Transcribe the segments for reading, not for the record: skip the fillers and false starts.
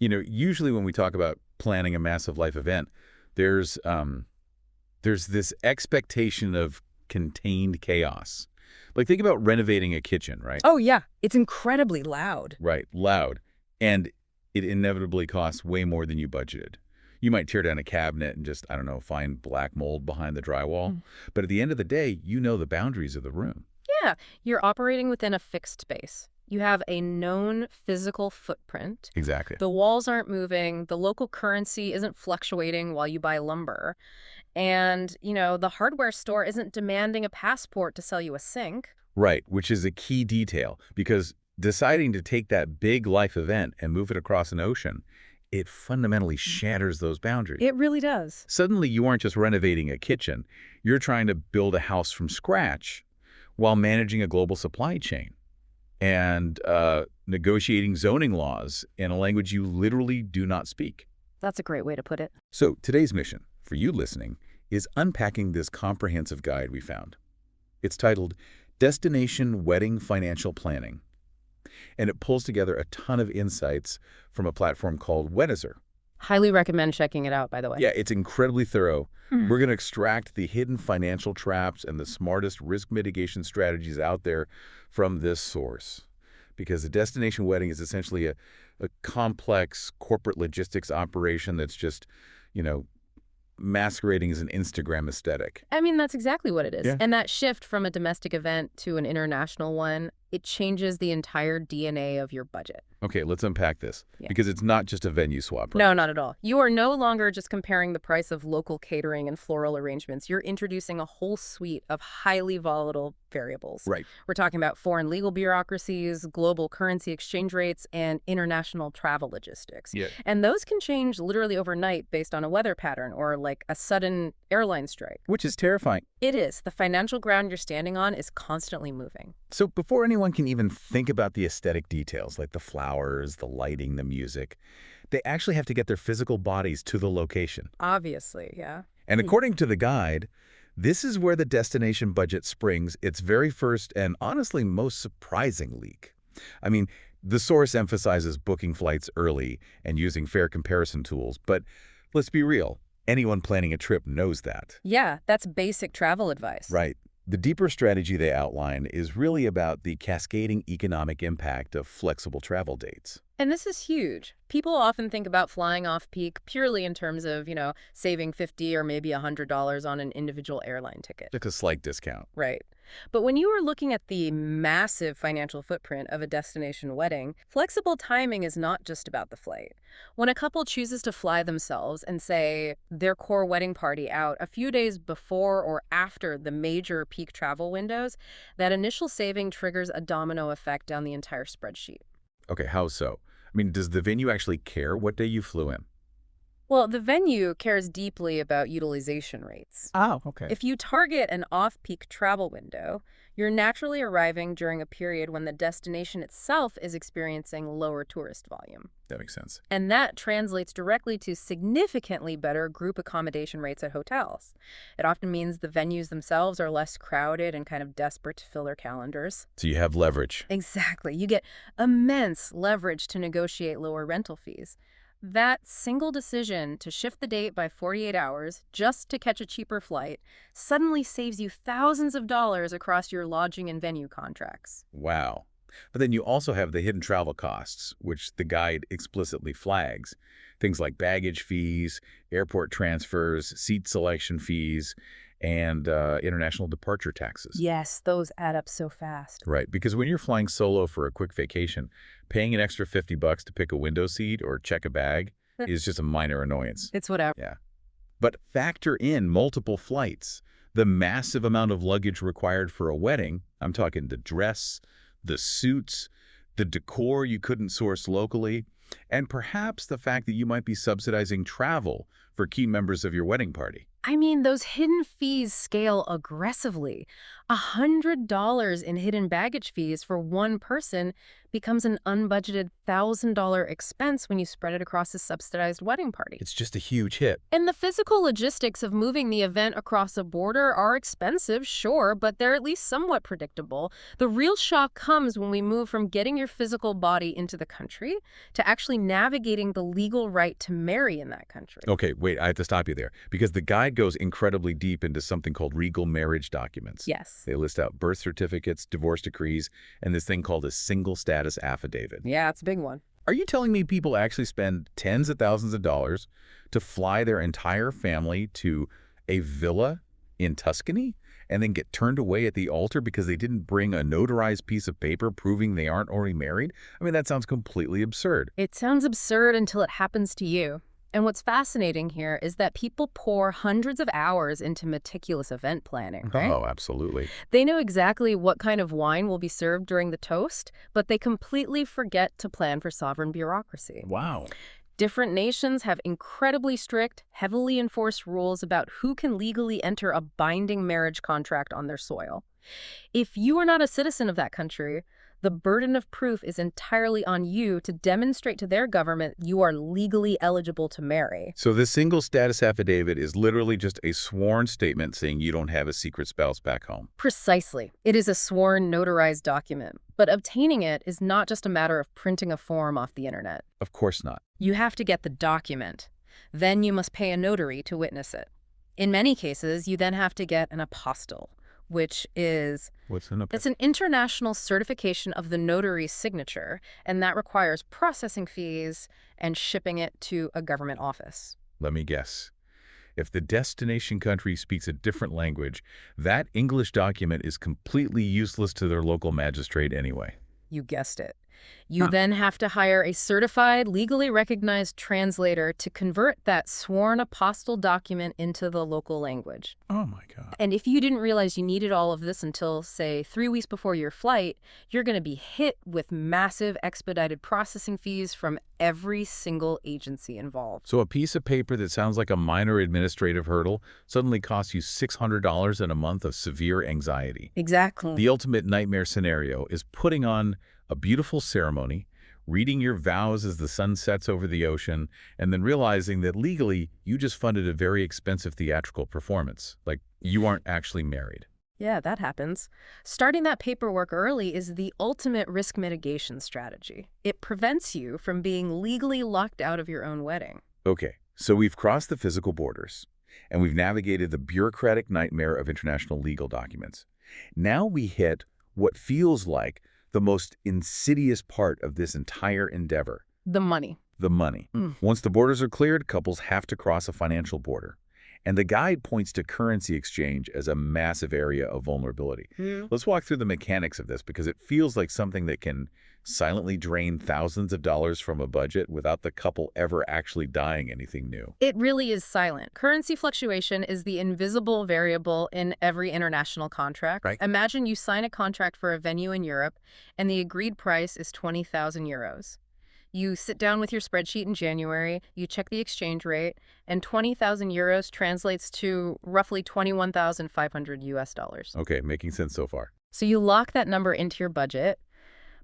Usually when we talk about planning a massive life event, there's this expectation of contained chaos. Like, think about renovating a kitchen, right? Oh, yeah. It's incredibly loud. Right, loud. And it inevitably costs way more than you budgeted. You might tear down a cabinet and just, I don't know, find black mold behind the drywall. But at the end of the day, you know the boundaries of the room. Yeah, you're operating within a fixed space. You have a known physical footprint. Exactly. The walls aren't moving. The local currency isn't fluctuating while you buy lumber. And, the hardware store isn't demanding a passport to sell you a sink. Right, which is a key detail, because deciding to take that big life event and move it across an ocean, it fundamentally shatters those boundaries. It really does. Suddenly, you aren't just renovating a kitchen. You're trying to build a house from scratch while managing a global supply chain and negotiating zoning laws in a language you literally do not speak. That's a great way to put it. So today's mission, for you listening, is unpacking this comprehensive guide we found. It's titled Destination Wedding Financial Planning, and it pulls together a ton of insights from a platform called Weddizer. Highly recommend checking it out, by the way. Yeah, it's incredibly thorough. We're going to extract the hidden financial traps and the smartest risk mitigation strategies out there from this source. Because a destination wedding is essentially a complex corporate logistics operation that's just, masquerading as an Instagram aesthetic. I mean, that's exactly what it is. Yeah. And that shift from a domestic event to an international one, it changes the entire DNA of your budget. Okay, let's unpack this, Yeah. because it's not just a venue swap. Right? No, not at all. You are no longer just comparing the price of local catering and floral arrangements. You're introducing a whole suite of highly volatile variables. Right. We're talking about foreign legal bureaucracies, global currency exchange rates, and international travel logistics. Yeah. And those can change literally overnight based on a weather pattern or like a sudden airline strike. Which is terrifying. It is. The financial ground you're standing on is constantly moving. So before anyone can even think about the aesthetic details, like the flowers, the lighting, the music, they actually have to get their physical bodies to the location. Obviously, yeah. And according to the guide, this is where the destination budget springs its very first and honestly most surprising leak. I mean, the source emphasizes booking flights early and using fair comparison tools, but let's be real, anyone planning a trip knows that. Yeah, that's basic travel advice. Right. The deeper strategy they outline is really about the cascading economic impact of flexible travel dates. And this is huge. People often think about flying off-peak purely in terms of, saving $50 or maybe $100 on an individual airline ticket. Just a slight discount. Right. But when you are looking at the massive financial footprint of a destination wedding, flexible timing is not just about the flight. When a couple chooses to fly themselves and, say, their core wedding party out a few days before or after the major peak travel windows, that initial saving triggers a domino effect down the entire spreadsheet. Okay, how so? I mean, does the venue actually care what day you flew in? Well, the venue cares deeply about utilization rates. Oh, okay. If you target an off-peak travel window, you're naturally arriving during a period when the destination itself is experiencing lower tourist volume. That makes sense. And that translates directly to significantly better group accommodation rates at hotels. It often means the venues themselves are less crowded and kind of desperate to fill their calendars. So you have leverage. Exactly. You get immense leverage to negotiate lower rental fees. That single decision to shift the date by 48 hours just to catch a cheaper flight suddenly saves you thousands of dollars across your lodging and venue contracts. Wow. But then you also have the hidden travel costs, which the guide explicitly flags. Things like baggage fees, airport transfers, seat selection fees, and international departure taxes. Yes, those add up so fast. Right, because when you're flying solo for a quick vacation, paying an extra $50 to pick a window seat or check a bag is just a minor annoyance. It's whatever. Yeah. But factor in multiple flights, the massive amount of luggage required for a wedding. I'm talking the dress, the suits, the decor you couldn't source locally, and perhaps the fact that you might be subsidizing travel for key members of your wedding party. I mean, those hidden fees scale aggressively. $100 in hidden baggage fees for one person becomes an unbudgeted $1,000 expense when you spread it across a subsidized wedding party. It's just a huge hit. And the physical logistics of moving the event across a border are expensive, sure, but they're at least somewhat predictable. The real shock comes when we move from getting your physical body into the country to actually navigating the legal right to marry in that country. Okay, wait, I have to stop you there because the guide goes incredibly deep into something called regal marriage documents. Yes. They list out birth certificates, divorce decrees, and this thing called a single status affidavit. Yeah, it's a big one. Are you telling me people actually spend tens of thousands of dollars to fly their entire family to a villa in Tuscany and then get turned away at the altar because they didn't bring a notarized piece of paper proving they aren't already married? I mean, that sounds completely absurd. It sounds absurd until it happens to you. And what's fascinating here is that people pour hundreds of hours into meticulous event planning, right? Oh, absolutely. They know exactly what kind of wine will be served during the toast, but they completely forget to plan for sovereign bureaucracy. Wow. Different nations have incredibly strict, heavily enforced rules about who can legally enter a binding marriage contract on their soil. If you are not a citizen of that country, the burden of proof is entirely on you to demonstrate to their government you are legally eligible to marry. So this single status affidavit is literally just a sworn statement saying you don't have a secret spouse back home. Precisely. It is a sworn, notarized document. But obtaining it is not just a matter of printing a form off the internet. Of course not. You have to get the document. Then you must pay a notary to witness it. In many cases, you then have to get an apostille, which is it's an international certification of the notary's signature, and that requires processing fees and shipping it to a government office. Let me guess. If the destination country speaks a different language, that English document is completely useless to their local magistrate anyway. You guessed it. You then have to hire a certified, legally recognized translator to convert that sworn apostille document into the local language. Oh my God. And if you didn't realize you needed all of this until, say, 3 weeks before your flight, you're going to be hit with massive expedited processing fees from every single agency involved. So a piece of paper that sounds like a minor administrative hurdle suddenly costs you $600 in a month of severe anxiety. Exactly. The ultimate nightmare scenario is putting on a beautiful ceremony, reading your vows as the sun sets over the ocean, and then realizing that legally you just funded a very expensive theatrical performance. Like, you aren't actually married. Yeah, that happens. Starting that paperwork early is the ultimate risk mitigation strategy. It prevents you from being legally locked out of your own wedding. Okay, so we've crossed the physical borders, and we've navigated the bureaucratic nightmare of international legal documents. Now we hit what feels like the most insidious part of this entire endeavor. The money. The money. Once the borders are cleared, couples have to cross a financial border. And the guide points to currency exchange as a massive area of vulnerability. Let's walk through the mechanics of this because it feels like something that can silently drain thousands of dollars from a budget without the couple ever actually dying anything new. It really is silent. Currency fluctuation is the invisible variable in every international contract. Right. Imagine you sign a contract for a venue in Europe and the agreed price is 20,000 euros. You sit down with your spreadsheet in January, you check the exchange rate, and 20,000 euros translates to roughly 21,500 US dollars. Okay, making sense so far. So you lock that number into your budget,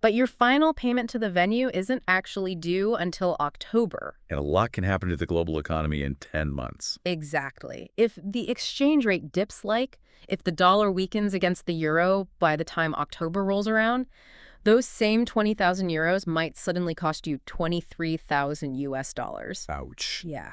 but your final payment to the venue isn't actually due until October. And a lot can happen to the global economy in 10 months. Exactly. If the exchange rate dips if the dollar weakens against the euro by the time October rolls around, those same 20,000 euros might suddenly cost you 23,000 US dollars. Ouch. Yeah.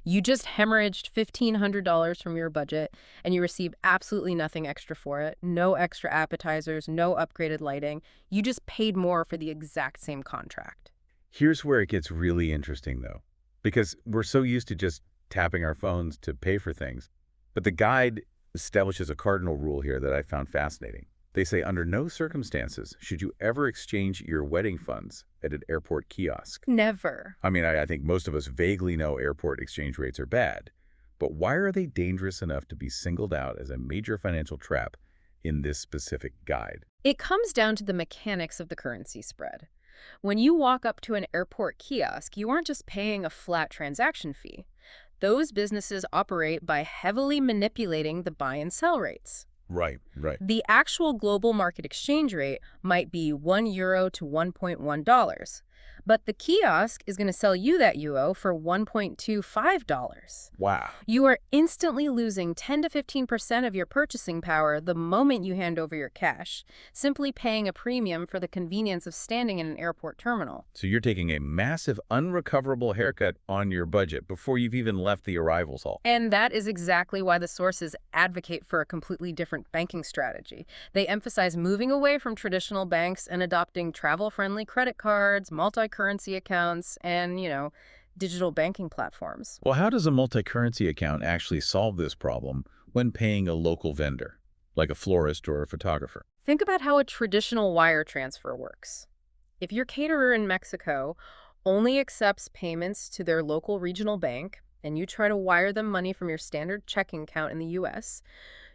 You just hemorrhaged $1,500 from your budget, and you receive absolutely nothing extra for it. No extra appetizers, no upgraded lighting. You just paid more for the exact same contract. Here's where it gets really interesting, though, because we're so used to just tapping our phones to pay for things. But the guide establishes a cardinal rule here that I found fascinating. They say under no circumstances should you ever exchange your wedding funds at an airport kiosk. Never. I mean, I think most of us vaguely know airport exchange rates are bad, but why are they dangerous enough to be singled out as a major financial trap in this specific guide? It comes down to the mechanics of the currency spread. When you walk up to an airport kiosk, you aren't just paying a flat transaction fee. Those businesses operate by heavily manipulating the buy and sell rates. Right, right. The actual global market exchange rate might be €1 to $1.1, but the kiosk is going to sell you that euro for $1.25. Wow. You are instantly losing 10 to 15% of your purchasing power the moment you hand over your cash, simply paying a premium for the convenience of standing in an airport terminal. So you're taking a massive unrecoverable haircut on your budget before you've even left the arrivals hall. And that is exactly why the sources advocate for a completely different banking strategy. They emphasize moving away from traditional banks and adopting travel-friendly credit cards, multi-currency accounts, and, digital banking platforms. Well, how does a multi-currency account actually solve this problem when paying a local vendor, like a florist or a photographer? Think about how a traditional wire transfer works. If your caterer in Mexico only accepts payments to their local regional bank, and you try to wire them money from your standard checking account in the US,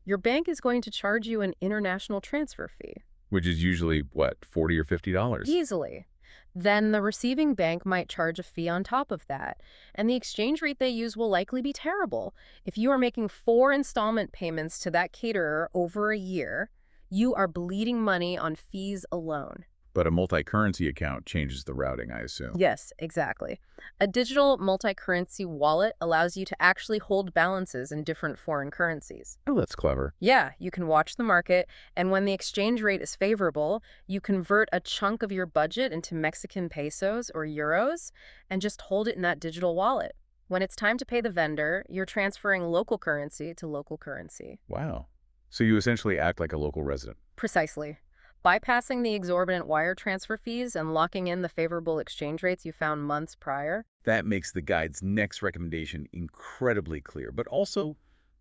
your bank is going to charge you an international transfer fee. Which is usually, what, $40 or $50? Easily. Then the receiving bank might charge a fee on top of that, and the exchange rate they use will likely be terrible. If you are making 4 installment payments to that caterer over a year, you are bleeding money on fees alone. But a multi-currency account changes the routing, I assume. Yes, exactly. A digital multi-currency wallet allows you to actually hold balances in different foreign currencies. Oh, that's clever. Yeah, you can watch the market, and when the exchange rate is favorable, you convert a chunk of your budget into Mexican pesos or euros and just hold it in that digital wallet. When it's time to pay the vendor, you're transferring local currency to local currency. Wow. So you essentially act like a local resident. Precisely. Bypassing the exorbitant wire transfer fees and locking in the favorable exchange rates you found months prior. That makes the guide's next recommendation incredibly clear, but also,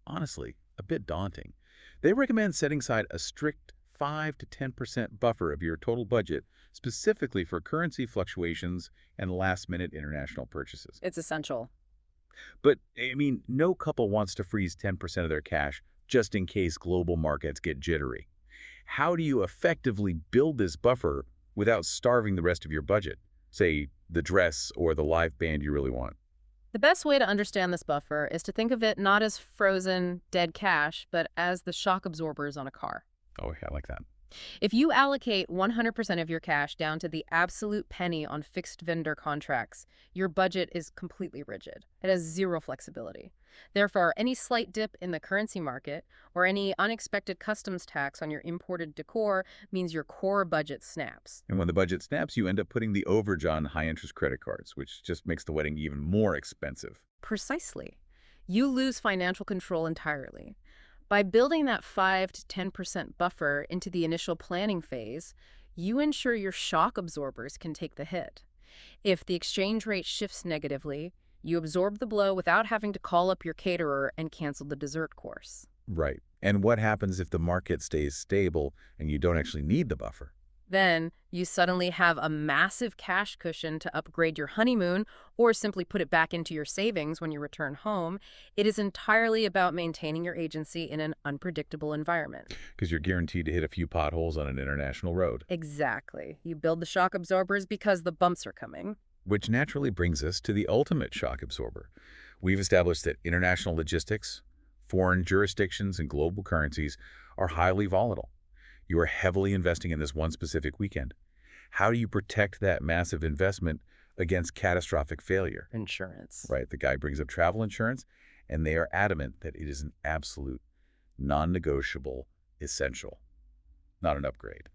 honestly, a bit daunting. They recommend setting aside a strict 5 to 10% buffer of your total budget specifically for currency fluctuations and last-minute international purchases. It's essential. But, I mean, no couple wants to freeze 10% of their cash just in case global markets get jittery. How do you effectively build this buffer without starving the rest of your budget? Say, the dress or the live band you really want. The best way to understand this buffer is to think of it not as frozen, dead cash, but as the shock absorbers on a car. Oh, yeah, I like that. If you allocate 100% of your cash down to the absolute penny on fixed vendor contracts, your budget is completely rigid. It has zero flexibility. Therefore, any slight dip in the currency market or any unexpected customs tax on your imported decor means your core budget snaps. And when the budget snaps, you end up putting the overage on high-interest credit cards, which just makes the wedding even more expensive. Precisely. You lose financial control entirely. By building that 5 to 10% buffer into the initial planning phase, you ensure your shock absorbers can take the hit. If the exchange rate shifts negatively, you absorb the blow without having to call up your caterer and cancel the dessert course. Right. And what happens if the market stays stable and you don't actually need the buffer? Then you suddenly have a massive cash cushion to upgrade your honeymoon or simply put it back into your savings when you return home. It is entirely about maintaining your agency in an unpredictable environment. Because you're guaranteed to hit a few potholes on an international road. Exactly. You build the shock absorbers because the bumps are coming. Which naturally brings us to the ultimate shock absorber. We've established that international logistics, foreign jurisdictions, and global currencies are highly volatile. You are heavily investing in this one specific weekend. How do you protect that massive investment against catastrophic failure? Insurance. Right, the guy brings up travel insurance, and they are adamant that it is an absolute, non-negotiable essential, not an upgrade,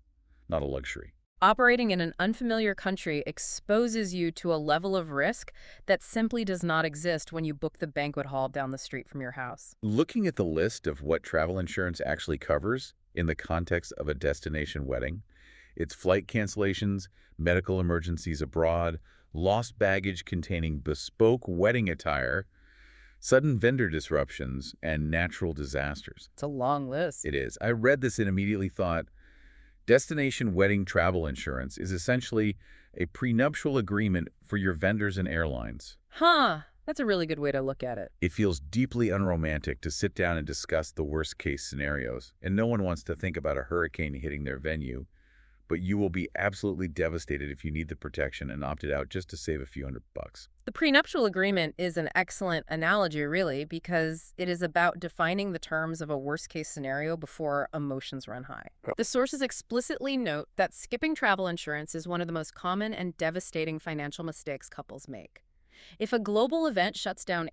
not a luxury. Operating in an unfamiliar country exposes you to a level of risk that simply does not exist when you book the banquet hall down the street from your house. Looking at the list of what travel insurance actually covers in the context of a destination wedding, it's flight cancellations, medical emergencies abroad, lost baggage containing bespoke wedding attire, sudden vendor disruptions, and natural disasters. It's a long list. It is. I read this and immediately thought, destination wedding travel insurance is essentially a prenuptial agreement for your vendors and airlines. Huh. That's a really good way to look at it. It feels deeply unromantic to sit down and discuss the worst-case scenarios, and no one wants to think about a hurricane hitting their venue. but you will be absolutely devastated if you need the protection and opted out just to save a few $100. The prenuptial agreement is an excellent analogy, really, because it is about defining the terms of a worst-case scenario before emotions run high. The sources explicitly note that skipping travel insurance is one of the most common and devastating financial mistakes couples make. If a global event shuts down